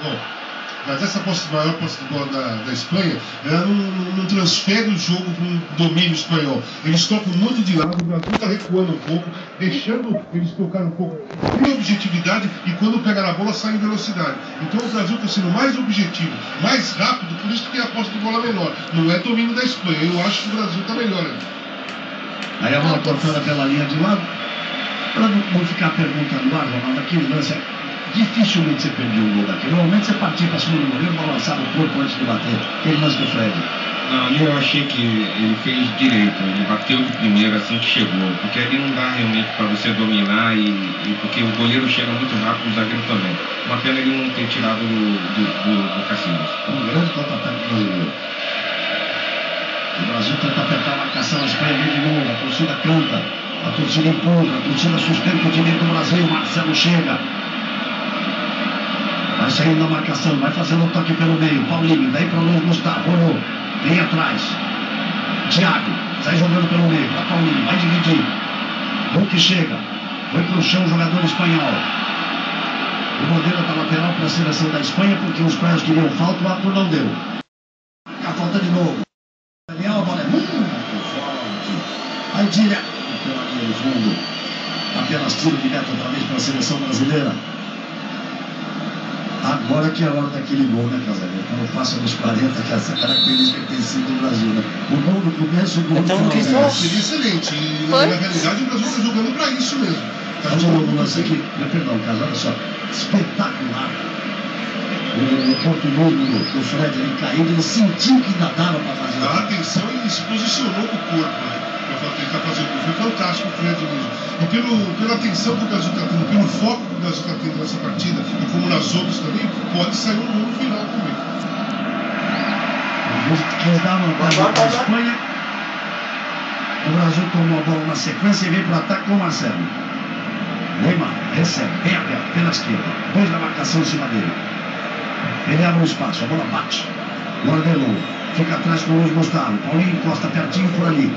bom. Mas essa maior posse de bola da Espanha, ela não transfere o jogo para um domínio espanhol. Eles tocam muito de lado, o Brasil está recuando um pouco, deixando eles tocar um pouco, tem objetividade e quando pega na bola sai em velocidade. Então o Brasil está sendo mais objetivo, mais rápido, por isso que tem a posse de bola menor. Não é domínio da Espanha, eu acho que o Brasil está melhor ainda. Aí a bola cortada pela linha de lado. Para não ficar perguntando, Ronaldo, aquele lance dificilmente você perdia um gol daquele. Normalmente você partia para cima do goleiro, balançava o corpo antes de bater. Aquele lance do Fred. Não, ali eu achei que ele fez direito, ele bateu de primeira assim que chegou, porque ali não dá realmente para você dominar porque o goleiro chega muito rápido, o zagueiro também. Uma pena ele não ter tirado do Casillas. Um grande contra-ataque brasileiro. O Brasil tenta apertar a marcação, a Espanha vem de novo, a torcida canta, a torcida empurra, a torcida sustenta o time do Brasil, Marcelo chega. Vai saindo da marcação, vai fazendo o toque pelo meio. Paulinho, vem para o Luiz Gustavo, olhou, vem atrás. Thiago, sai jogando pelo meio, para Paulinho, vai dividir. Hulk chega, foi para o chão o jogador espanhol. O Bandeira da lateral para a seleção da Espanha, porque os espanhóis queriam falta, o Arthur não deu. A falta de novo. Daniel, a bola é muito forte. Vai direto pela linha do fundo. Apenas tiro direto outra vez para a seleção brasileira. Agora que é a hora daquele gol, né, Casareira? Quando passa nos 40, que é essa característica que tem sido do Brasil, né? O gol do começo, o gol do final. Seria excelente. E na realidade o Brasil está jogando para isso mesmo. Tá jogando um lance aqui, perdão, Caso, olha só. Espetacular. O Porto Novo do Fred ali caído, ele sentiu que ainda dava para fazer. A atenção e se posicionou com o corpo, né? Para tentar fazer o gol. Foi fantástico o Fred mesmo. E pela atenção que o Brasil está tendo, pelo foco que o Brasil está tendo nessa partida, e como nas outras também, pode sair um gol no final também. Quis dar uma vantagem para a Espanha. O Brasil tomou a bola na sequência e veio para o ataque com o Marcelo. Neymar recebe, bem aberto, pela esquerda. Dois na marcação em cima dele. Ele abre o espaço, a bola bate. Guardelou, fica atrás com o Luiz Gustavo. Paulinho encosta pertinho por ali.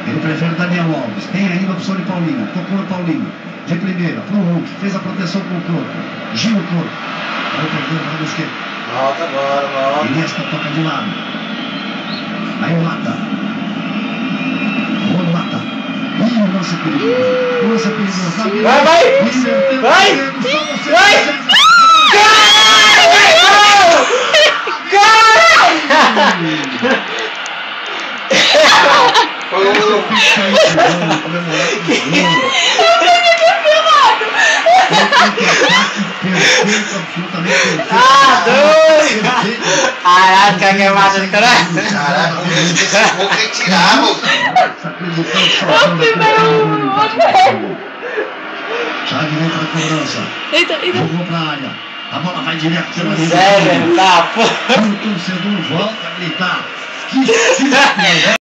Ele prefere Daniel Alves. Tem ainda a opção de Paulinho. Tocou no Paulinho. De primeira, pro Hulk. Fez a proteção com o corpo. Gira o corpo. Vai perder para o esquerdo. Volta agora, volta. Iniesta toca de lado. Aí o Mata. O Mata. Ih, o lance perigoso. O lance perigoso. Vai! Caraca, que massa de caralho! Caraca, vou ter que tirar, moço! Sai direito pra cobrança. Eita. Jogou pra área. A bola vai direto pela linha. Sério, tá, pô. O torcedor volta a gritar. Que